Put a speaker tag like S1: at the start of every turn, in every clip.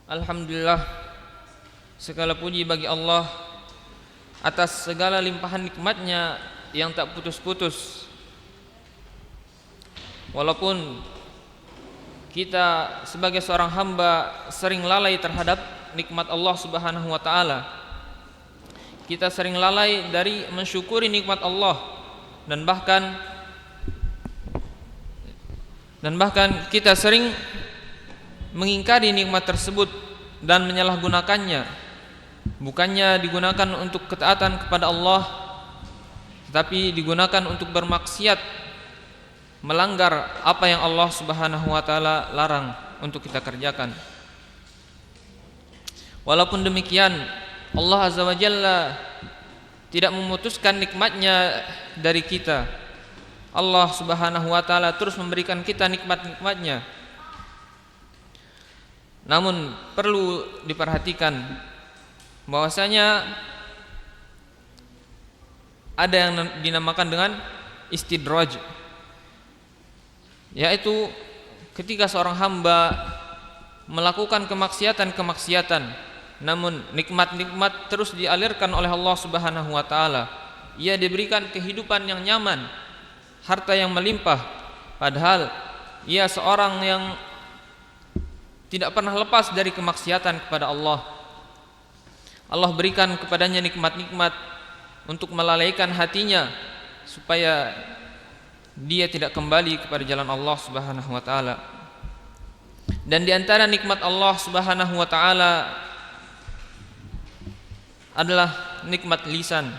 S1: Alhamdulillah, segala puji bagi Allah atas segala limpahan nikmat-Nya yang tak putus-putus. Walaupun kita sebagai seorang hamba sering lalai terhadap nikmat Allah Subhanahu wa taala. Kita sering lalai dari mensyukuri nikmat Allah dan bahkan kita sering mengingkari nikmat tersebut dan menyalahgunakannya. Bukannya digunakan untuk ketaatan kepada Allah, tetapi digunakan untuk bermaksiat, melanggar apa yang Allah Subhanahu wa taala larang untuk kita kerjakan. Walaupun demikian, Allah Azza wa Jalla tidak memutuskan nikmat-Nya dari kita. Allah Subhanahu wa taala terus memberikan kita nikmat-nikmat-Nya. Namun perlu diperhatikan bahwasanya ada yang dinamakan dengan istidraj, yaitu ketika seorang hamba melakukan kemaksiatan, namun nikmat-nikmat terus dialirkan oleh Allah Subhanahu wa taala. Ia diberikan kehidupan yang nyaman, harta yang melimpah, padahal ia seorang yang tidak pernah lepas dari kemaksiatan kepada Allah. Allah berikan kepadanya nikmat-nikmat untuk melalaikan hatinya supaya dia tidak kembali kepada jalan Allah Subhanahu wa taala. Dan di antara nikmat Allah Subhanahu wa taala adalah nikmat lisan.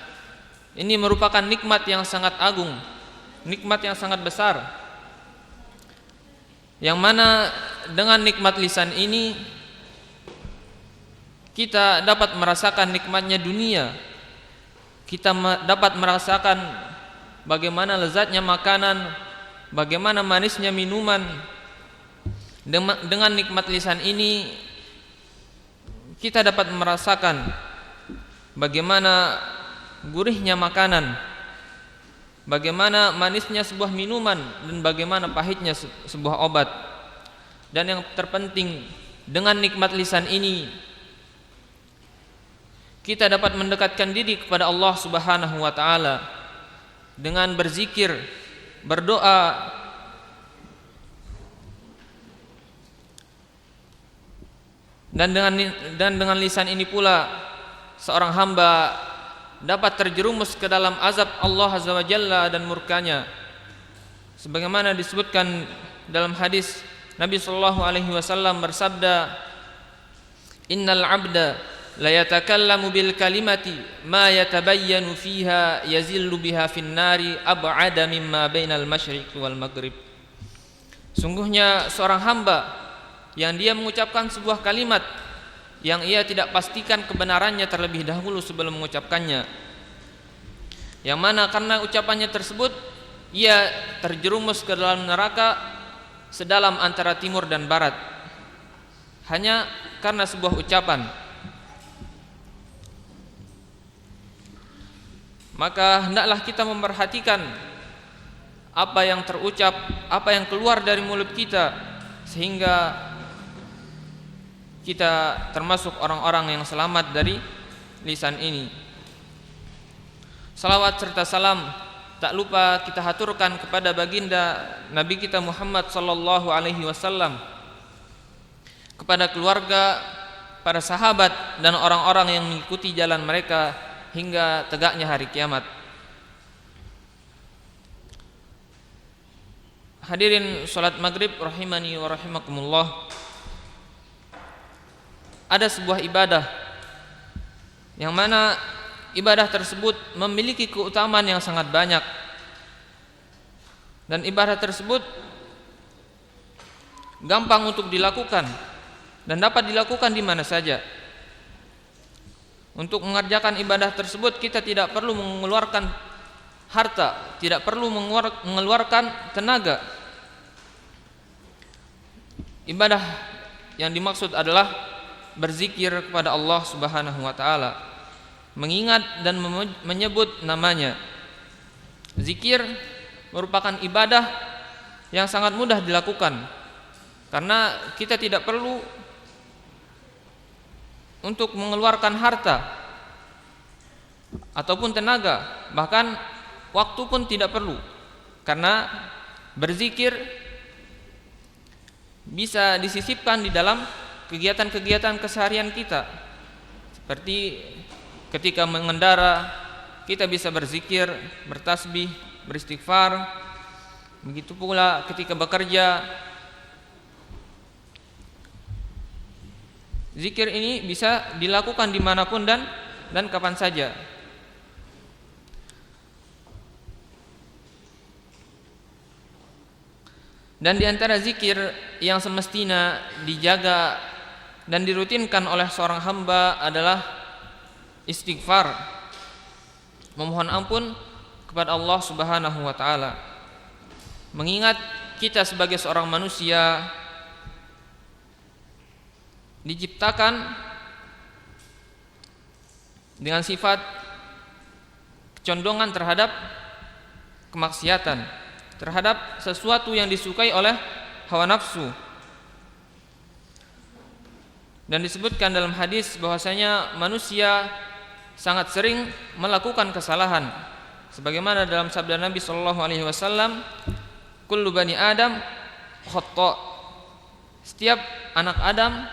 S1: Ini merupakan nikmat yang sangat agung, nikmat yang sangat besar, yang mana dengan nikmat lisan ini kita dapat merasakan nikmatnya dunia. Kita dapat merasakan bagaimana lezatnya makanan, bagaimana manisnya minuman. Dengan nikmat lisan ini kita dapat merasakan bagaimana gurihnya makanan, bagaimana manisnya sebuah minuman, dan bagaimana pahitnya sebuah obat. Dan yang terpenting, dengan nikmat lisan ini kita dapat mendekatkan diri kepada Allah Subhanahu wa taala dengan berzikir, berdoa, dan dengan lisan ini pula seorang hamba dapat terjerumus ke dalam azab Allah Azza wa Jalla dan murkanya. Sebagaimana disebutkan dalam hadis, Nabi sallallahu alaihi wasallam bersabda, "Innal 'abda la yatakallamu bil kalimati ma yatabayyanu fiha yazillu biha fin nari ab'ada mimma bainal masyriq wal maghrib." Sungguhnya seorang hamba yang dia mengucapkan sebuah kalimat yang ia tidak pastikan kebenarannya terlebih dahulu sebelum mengucapkannya, yang mana karena ucapannya tersebut ia terjerumus ke dalam neraka sedalam antara timur dan barat, hanya karena sebuah ucapan. Maka hendaklah kita memperhatikan apa yang terucap, apa yang keluar dari mulut kita, sehingga kita termasuk orang-orang yang selamat dari lisan ini. Salawat serta salam tak lupa kita haturkan kepada baginda Nabi kita Muhammad sallallahu alaihi wasallam, kepada keluarga, para sahabat, dan orang-orang yang mengikuti jalan mereka hingga tegaknya hari kiamat. Hadirin salat maghrib rahimani wa rahimakumullah. Ada sebuah ibadah yang mana ibadah tersebut memiliki keutamaan yang sangat banyak, dan ibadah tersebut gampang untuk dilakukan dan dapat dilakukan di mana saja. Untuk mengerjakan ibadah tersebut kita tidak perlu mengeluarkan harta, tidak perlu mengeluarkan tenaga. Ibadah yang dimaksud adalah berzikir kepada Allah Subhanahu wa taala, mengingat dan menyebut namanya. Zikir merupakan ibadah yang sangat mudah dilakukan, karena kita tidak perlu untuk mengeluarkan harta ataupun tenaga, bahkan waktu pun tidak perlu, karena berzikir bisa disisipkan di dalam kegiatan-kegiatan keseharian kita. Seperti ketika mengendara, kita bisa berzikir, bertasbih, beristighfar. Begitu pula ketika bekerja, zikir ini bisa dilakukan dimanapun dan kapan saja. Dan di antara zikir yang semestinya dijaga dan dirutinkan oleh seorang hamba adalah istighfar, memohon ampun kepada Allah Subhanahu wa taala. Mengingat kita sebagai seorang manusia diciptakan dengan sifat kecondongan terhadap kemaksiatan, terhadap sesuatu yang disukai oleh hawa nafsu. Dan disebutkan dalam hadis bahwasanya manusia sangat sering melakukan kesalahan, sebagaimana dalam sabda Nabi sallallahu alaihi wasallam, kullu bani Adam khata'. Setiap anak Adam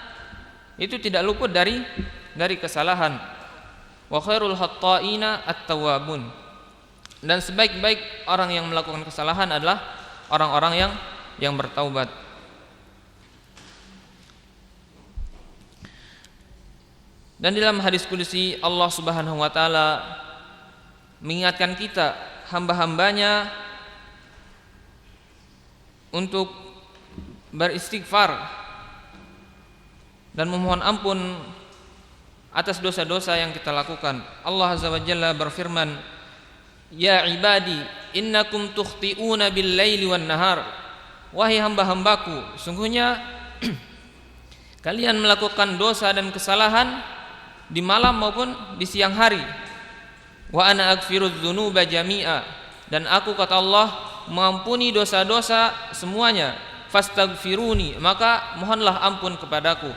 S1: itu tidak luput dari kesalahan. Wa khairul khata'ina at-tawwabun. Dan sebaik-baik orang yang melakukan kesalahan adalah orang-orang yang bertaubat. Dan dalam hadis qudsi Allah Subhanahu wa taala mengingatkan kita, hamba-hambanya, untuk beristighfar dan memohon ampun atas dosa-dosa yang kita lakukan. Allah Azza wa Jalla berfirman, ya ibadi innakum tukhti'una bil laili wan nahar. Wahai hamba-hambaku, sungguhnya kalian melakukan dosa dan kesalahan di malam maupun di siang hari. Wa ana aghfirudz dzunuba jami'a, dan aku, kata Allah, mengampuni dosa-dosa semuanya. Fastaghfiruni, maka mohonlah ampun kepadaku.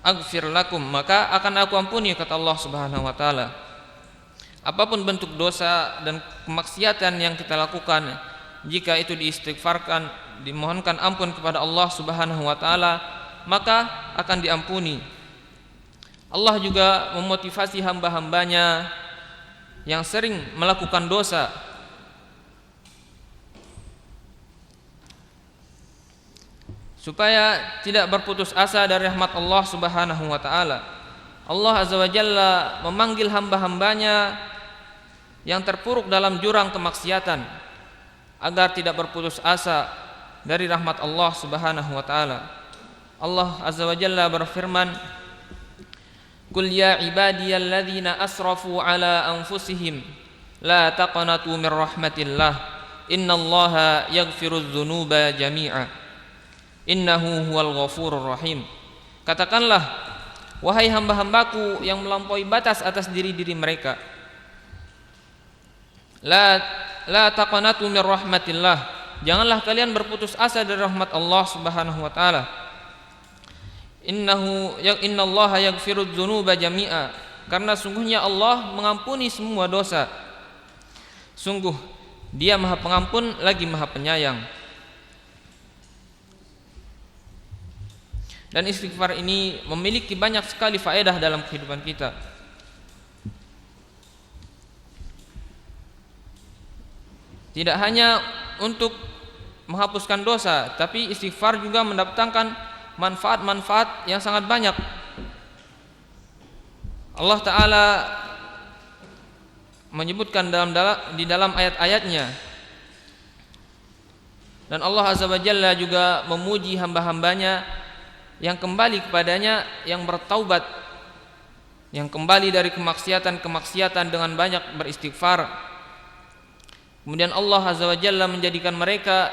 S1: Aghfir lakum, maka akan aku ampuni, kata Allah Subhanahu wa taala. Apapun bentuk dosa dan kemaksiatan yang kita lakukan, jika itu diistighfarkan, dimohonkan ampun kepada Allah Subhanahu wa taala, maka akan diampuni. Allah juga memotivasi hamba-hambanya yang sering melakukan dosa supaya tidak berputus asa dari rahmat Allah Subhanahu wa taala. Allah Azza wa Jalla memanggil hamba-hambanya yang terpuruk dalam jurang kemaksiatan agar tidak berputus asa dari rahmat Allah Subhanahu wa taala. Allah Azza wa Jalla berfirman, qul ya ibadiyalladzina asrafu ala anfusihim la taqnatu min rahmatillah innallaha yaghfirudz dzunuba jami'a innahu huwal ghafurur rahim. Katakanlah, wahai hamba-hambaku yang melampaui batas atas diri-diri mereka, la taqnatu min rahmatillah, janganlah kalian berputus asa dari rahmat Allah Subhanahu wa taala. Innallaha yaghfirudz dzunuba jami'a, karena sungguhnya Allah mengampuni semua dosa. Sungguh Dia Maha Pengampun lagi Maha Penyayang. Dan istighfar ini memiliki banyak sekali faedah dalam kehidupan kita. Tidak hanya untuk menghapuskan dosa, tapi istighfar juga mendatangkan manfaat-manfaat yang sangat banyak. Allah Ta'ala menyebutkan di dalam ayat-ayatnya, dan Allah Azza wa Jalla juga memuji hamba-hambanya yang kembali kepadanya, yang bertaubat, yang kembali dari kemaksiatan-kemaksiatan dengan banyak beristighfar. Kemudian Allah Azza wa Jalla menjadikan mereka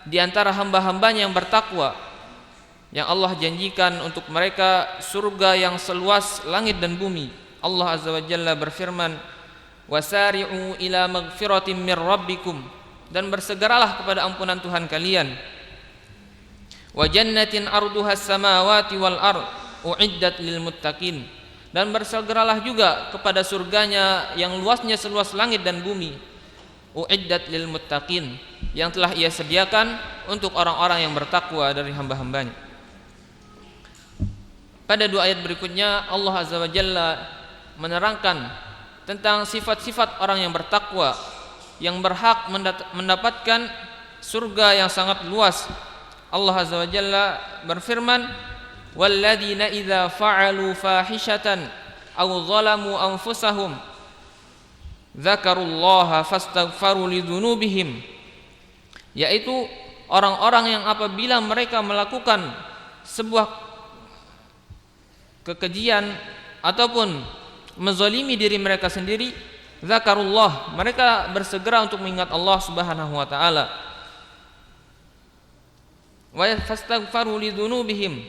S1: di antara hamba-hambanya yang bertakwa, yang Allah janjikan untuk mereka surga yang seluas langit dan bumi. Allah Azza wa Jalla berfirman, wasari'u ila maghfiratin mir rabbikum, dan bersegeralah kepada ampunan Tuhan kalian. Wa jannatin arduha as-samawati wal ard uiddat lil muttaqin, dan bersegeralah juga kepada surganya yang luasnya seluas langit dan bumi. Uiddat lil muttaqin, yang telah Ia sediakan untuk orang-orang yang bertakwa dari hamba-hambanya. Pada dua ayat berikutnya Allah Azza wa Jalla menerangkan tentang sifat-sifat orang yang bertakwa yang berhak mendapatkan surga yang sangat luas. Allah Azza wa Jalla berfirman, walladzina idza fa'alu fahishatan aw zalamu anfusahum dzakarullaha fastaghfaru lidzunubihim, yaitu orang-orang yang apabila mereka melakukan sebuah kekejian ataupun menzalimi diri mereka sendiri, zakarullah, mereka bersegera untuk mengingat Allah Subhanahu wa taala. Wa fastaghfaru lidzunubihim,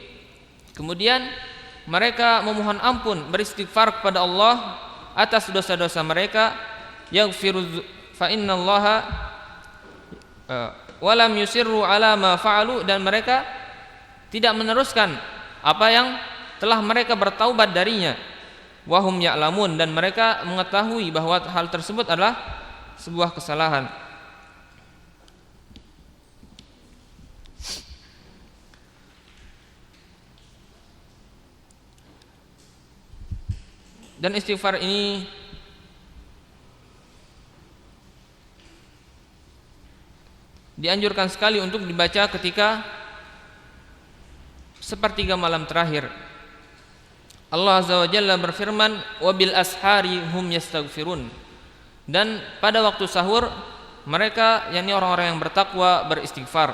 S1: kemudian mereka memohon ampun, beristighfar kepada Allah atas dosa-dosa mereka. Yaghfiru fa innallaha wa lam yusirru ala ma fa'alu, dan mereka tidak meneruskan apa yang telah mereka bertaubat darinya. Wahum ya'lamun, dan mereka mengetahui bahwa hal tersebut adalah sebuah kesalahan. Dan istighfar ini dianjurkan sekali untuk dibaca ketika sepertiga malam terakhir. Allah Azza wa Jalla berfirman, wabil ashari hum yastaghfirun, dan pada waktu sahur mereka, yakni orang-orang yang bertakwa, beristighfar.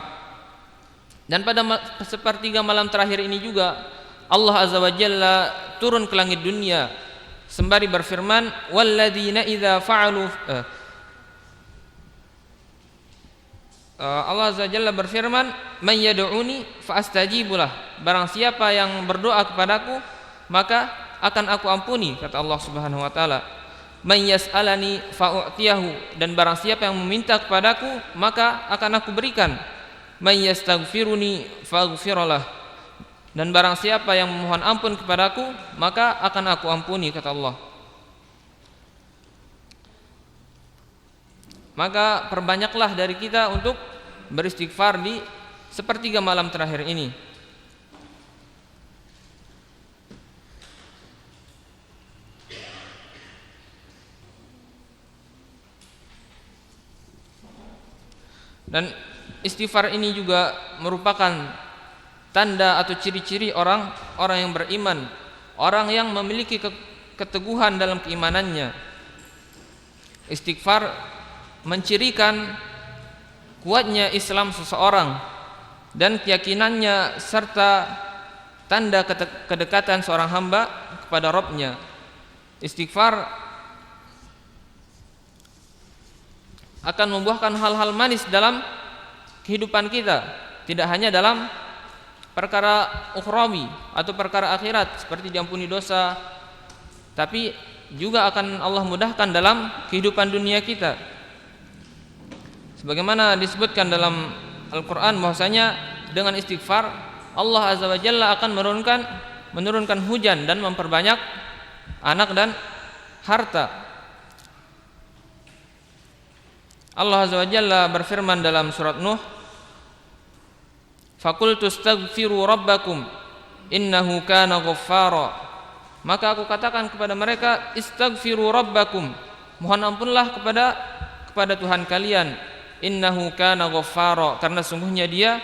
S1: Dan pada sepertiga malam terakhir ini juga Allah Azza wa Jalla turun ke langit dunia sembari berfirman, walladzina idza fa'alu Allah Azza wa Jalla berfirman, man yad'uni fa astajibulah, barang siapa yang berdoa kepadaku maka akan aku ampuni, kata Allah Subhanahu wa taala. Man yas'alani fa u'tiyahu, dan barang siapa yang meminta kepadaku maka akan aku berikan. Man yastaghfiruni fa aghfiralah, dan barang siapa yang memohon ampun kepadaku maka akan aku ampuni, kata Allah. Maka perbanyaklah dari kita untuk beristighfar di sepertiga malam terakhir ini. Dan istighfar ini juga merupakan tanda atau ciri-ciri orang yang beriman, orang yang memiliki keteguhan dalam keimanannya. Istighfar mencirikan kuatnya Islam seseorang dan keyakinannya, serta tanda kedekatan seorang hamba kepada Rabb-Nya. Istighfar akan membuahkan hal-hal manis dalam kehidupan kita, tidak hanya dalam perkara ukhrawi atau perkara akhirat seperti diampuni dosa, tapi juga akan Allah mudahkan dalam kehidupan dunia kita. Sebagaimana disebutkan dalam Al-Quran bahwasanya dengan istighfar Allah Azza wa Jalla akan menurunkan hujan dan memperbanyak anak dan harta. Allah Azza wa Jalla berfirman dalam surat Nuh, faqultu astaghfiru rabbakum innahu kana ghaffara, maka aku katakan kepada mereka, istaghfiru rabbakum, mohon ampunlah kepada Tuhan kalian, innahu kana ghaffara, karena sungguhnya Dia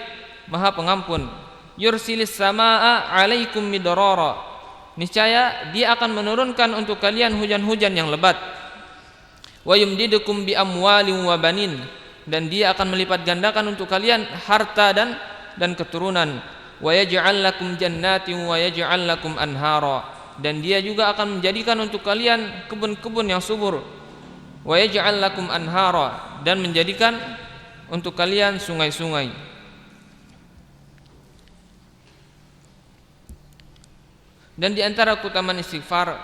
S1: Maha Pengampun. Yursilis samaa 'alaikum midrara, niscaya Dia akan menurunkan untuk kalian hujan-hujan yang lebat. Wa yumdidukum bi amwalin wa banin, dan Dia akan melipat gandakan untuk kalian harta dan keturunan. Wa yaj'al lakum jannatin wa yaj'al lakum anhara, dan Dia juga akan menjadikan untuk kalian kebun-kebun yang subur. Wa yaj'al lakum anhara, dan menjadikan untuk kalian sungai-sungai. Dan di antara keutamaan istighfar,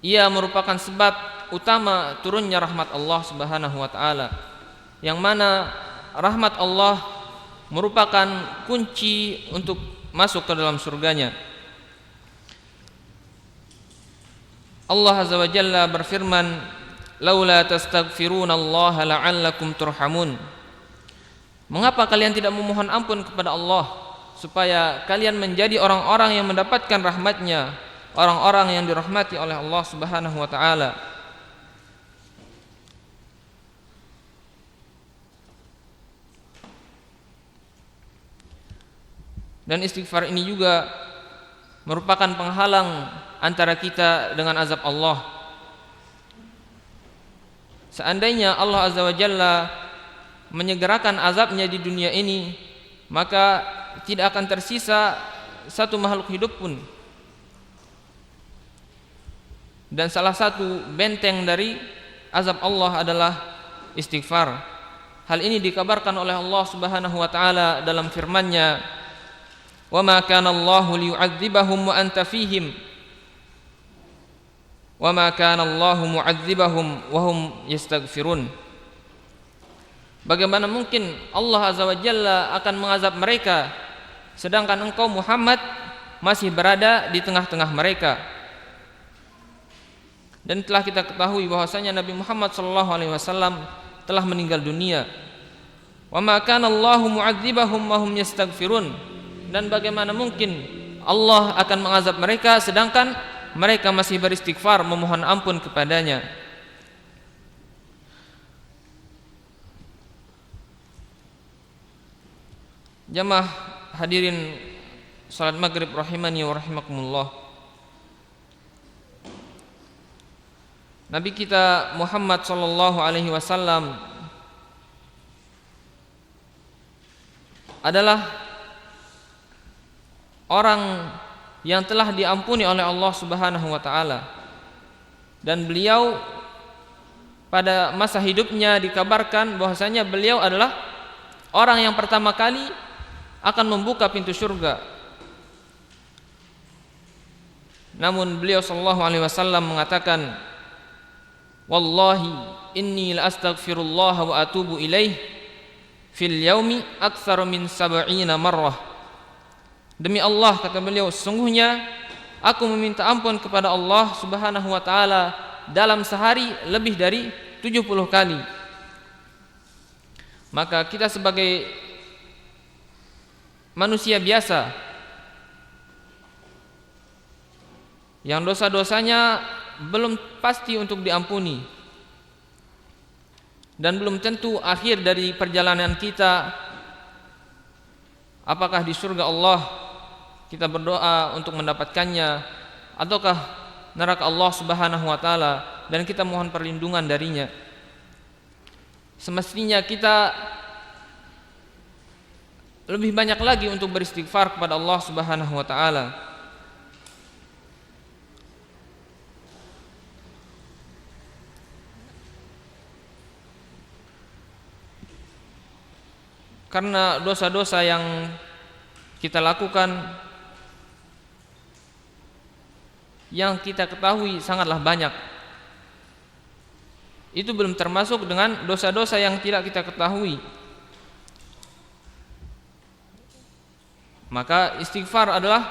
S1: ia merupakan sebab utama turunnya rahmat Allah Subhanahu wa taala, yang mana rahmat Allah merupakan kunci untuk masuk ke dalam surganya. Allah Azza wa Jalla berfirman, "Laula tastaghfirunallaha la'allakum turhamun." Mengapa kalian tidak memohon ampun kepada Allah supaya kalian menjadi orang-orang yang mendapatkan rahmat-Nya, orang-orang yang dirahmati oleh Allah Subhanahu wa taala. Dan istighfar ini juga merupakan penghalang antara kita dengan azab Allah. Seandainya Allah Azza wa Jalla menyegerakan azabnya di dunia ini, maka tidak akan tersisa satu makhluk hidup pun. Dan salah satu benteng dari azab Allah adalah istighfar. Hal ini dikabarkan oleh Allah Subhanahu wa taala dalam firman-Nya, "Wa ma kana Allahu liyu'adzibahum wa anta fihim wa ma kana Allahu mu'adzibahum wa hum yastaghfirun." Bagaimana mungkin Allah Azza wa Jalla akan mengazab mereka sedangkan engkau Muhammad masih berada di tengah-tengah mereka. Dan telah kita ketahui bahwasanya Nabi Muhammad sallallahu alaihi wasallam telah meninggal dunia. Wa ma kana Allahu mu'adzibahum wa hum yastaghfirun. Dan bagaimana mungkin Allah akan mengazab mereka sedangkan mereka masih beristighfar memohon ampun kepadanya. Jamaah hadirin salat maghrib rahimani wa rahimakumullah. Nabi kita Muhammad sallallahu alaihi wasallam adalah orang yang telah diampuni oleh Allah Subhanahu wa taala. Dan beliau pada masa hidupnya dikabarkan bahwasanya beliau adalah orang yang pertama kali akan membuka pintu surga. Namun beliau sallallahu alaihi wasallam mengatakan, "Wallahi inni la astaghfirullah wa atubu ilaih fil yaumi aktsara min 70 marrah." Demi Allah, kata beliau, sesungguhnya aku meminta ampun kepada Allah Subhanahu wa taala dalam sehari lebih dari 70 kali. Maka kita sebagai manusia biasa yang dosa-dosanya belum pasti untuk diampuni dan belum tentu akhir dari perjalanan kita apakah di surga Allah kita berdoa untuk mendapatkannya ataukah neraka Allah Subhanahu wa taala dan kita mohon perlindungan darinya. Semestinya kita lebih banyak lagi untuk beristighfar kepada Allah Subhanahu wa taala. Karena dosa-dosa yang kita lakukan, yang kita ketahui sangatlah banyak. Itu belum termasuk dengan dosa-dosa yang tidak kita ketahui. Maka istighfar adalah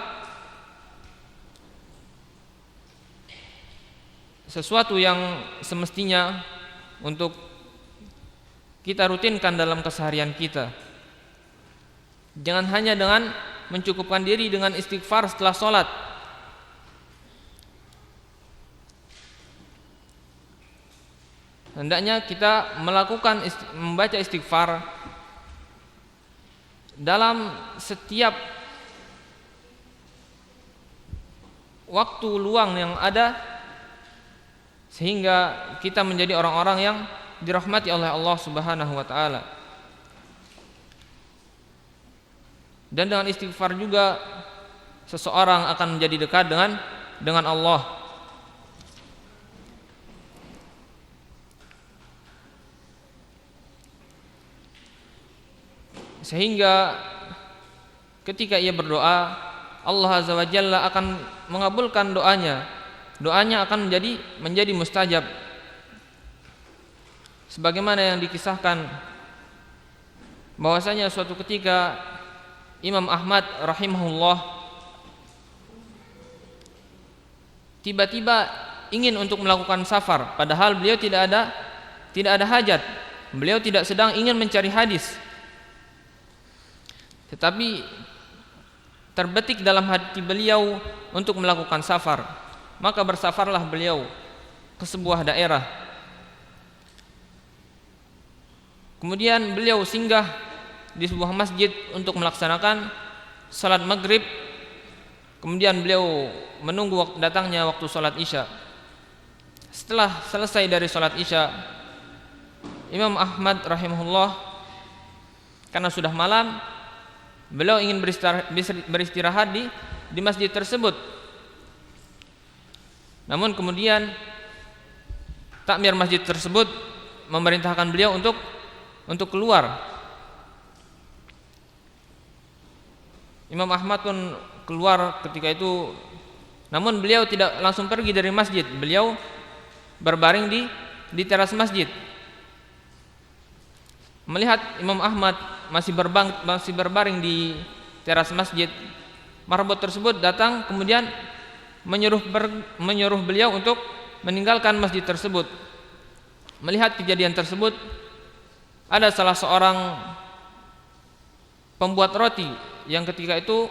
S1: sesuatu yang semestinya untuk kita rutinkan dalam keseharian kita. Jangan hanya dengan mencukupkan diri dengan istighfar setelah sholat. Hendaknya kita membaca istighfar dalam setiap waktu luang yang ada, sehingga kita menjadi orang-orang yang dirahmati oleh Allah Subhanahu wa taala. Dan dengan istighfar juga seseorang akan menjadi dekat dengan Allah. Sehingga ketika ia berdoa, Allah Azza wa Jalla akan mengabulkan doanya. Doanya akan menjadi mustajab. Sebagaimana yang dikisahkan bahwasanya suatu ketika Imam Ahmad rahimahullah tiba-tiba ingin untuk melakukan safar, padahal beliau tidak ada hajat. Beliau tidak sedang ingin mencari hadis, tetapi terbetik dalam hati beliau untuk melakukan safar. Maka bersafarlah beliau ke sebuah daerah. Kemudian beliau singgah di sebuah masjid untuk melaksanakan salat maghrib. Kemudian beliau menunggu datangnya waktu salat isya. Setelah selesai dari salat isya, Imam Ahmad rahimahullah, karena sudah malam, beliau ingin beristirahat di masjid tersebut. Namun kemudian takmir masjid tersebut memerintahkan beliau untuk keluar. Imam Ahmad pun keluar ketika itu, namun beliau tidak langsung pergi dari masjid. Beliau berbaring di teras masjid. Melihat Imam Ahmad masih berbaring di teras masjid, marbot tersebut datang kemudian menyuruh beliau untuk meninggalkan masjid tersebut. Melihat kejadian tersebut, ada salah seorang pembuat roti yang ketika itu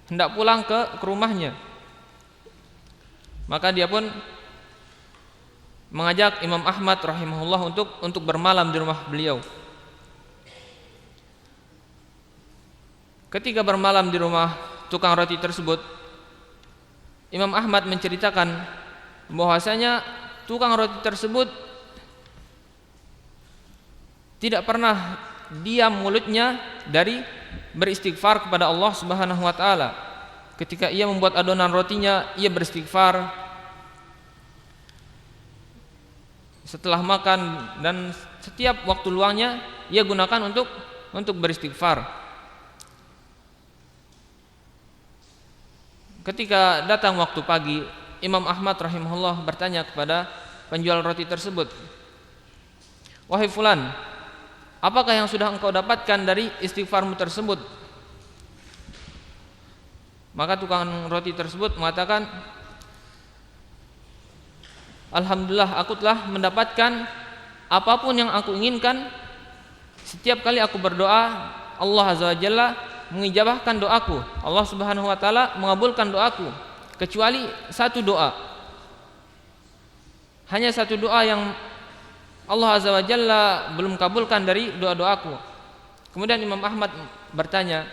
S1: hendak pulang ke rumahnya. Maka dia pun mengajak Imam Ahmad rahimahullah untuk bermalam di rumah beliau. Ketika bermalam di rumah tukang roti tersebut, Imam Ahmad menceritakan bahwasanya tukang roti tersebut tidak pernah diam mulutnya dari beristighfar kepada Allah Subhanahu wa taala. Ketika ia membuat adonan rotinya, ia beristighfar. Setelah makan dan setiap waktu luangnya ia gunakan untuk beristighfar. Ketika datang waktu pagi, Imam Ahmad rahimahullah bertanya kepada penjual roti tersebut, "Wahai fulan, apakah yang sudah engkau dapatkan dari istighfarmu tersebut?" Maka tukang roti tersebut mengatakan, "Alhamdulillah, aku telah mendapatkan apapun yang aku inginkan. Setiap kali aku berdoa, Allah Azza wa Jalla mengijabahkan doaku. Allah Subhanahu wa taala mengabulkan doaku, kecuali satu doa. Hanya satu doa yang Allah Azza wa Jalla belum kabulkan dari doa-doaku." Kemudian Imam Ahmad bertanya,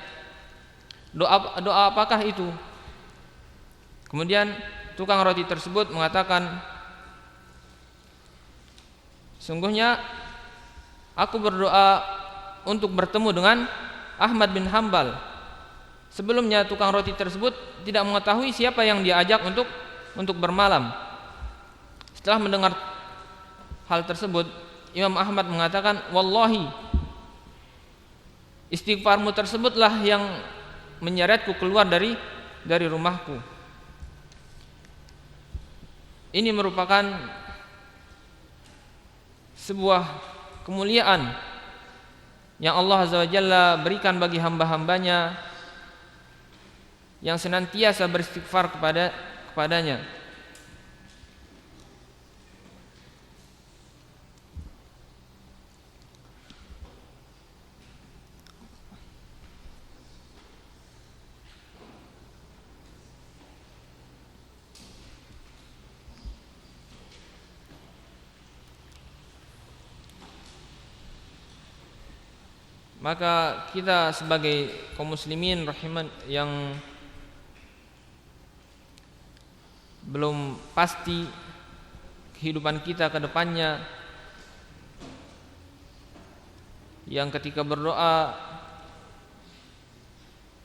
S1: doa apakah itu? Kemudian tukang roti tersebut mengatakan, "Sungguhnya aku berdoa untuk bertemu dengan Ahmad bin Hanbal." Sebelumnya tukang roti tersebut tidak mengetahui siapa yang dia ajak untuk bermalam. Setelah mendengar hal tersebut, Imam Ahmad mengatakan, "Wallahi, istighfarmu tersebutlah yang menyeretku keluar dari rumahku." Ini merupakan sebuah kemuliaan yang Allah Azza wa Jalla berikan bagi hamba-hambanya yang senantiasa beristighfar kepadanya. Maka kita sebagai kaum muslimin rahiman yang belum pasti kehidupan kita ke depannya, yang ketika berdoa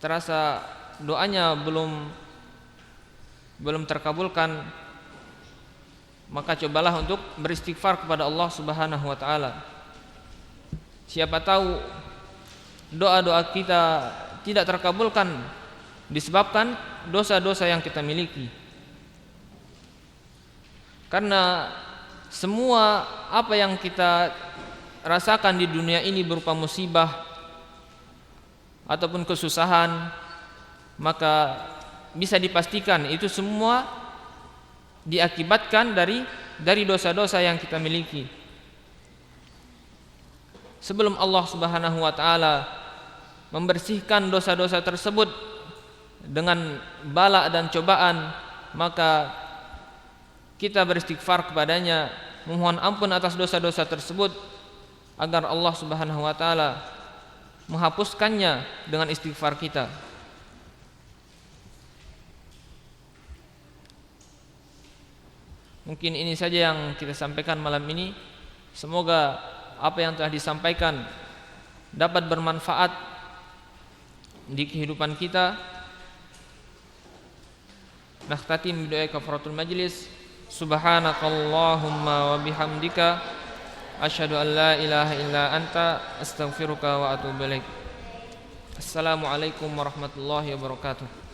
S1: terasa doanya belum terkabulkan, maka cobalah untuk beristighfar kepada Allah Subhanahu wa taala. Siapa tahu doa-doa kita tidak terkabulkan disebabkan dosa-dosa yang kita miliki. Karena semua apa yang kita rasakan di dunia ini berupa musibah ataupun kesusahan, maka bisa dipastikan itu semua diakibatkan dari dosa-dosa yang kita miliki. Sebelum Allah Subhanahu wa taala membersihkan dosa-dosa tersebut dengan bala dan cobaan, maka kita beristighfar kepadanya, memohon ampun atas dosa-dosa tersebut agar Allah Subhanahu wa taala menghapuskannya dengan istighfar kita. Mungkin ini saja yang kita sampaikan malam ini. Semoga apa yang telah disampaikan dapat bermanfaat di kehidupan kita. Nakhtatim bidoa kafaratul majlis. Subhanakallahumma wa bihamdika asyhadu an la ilaha illa anta astaghfiruka wa atubu ilaik. Assalamualaikum warahmatullahi wabarakatuh.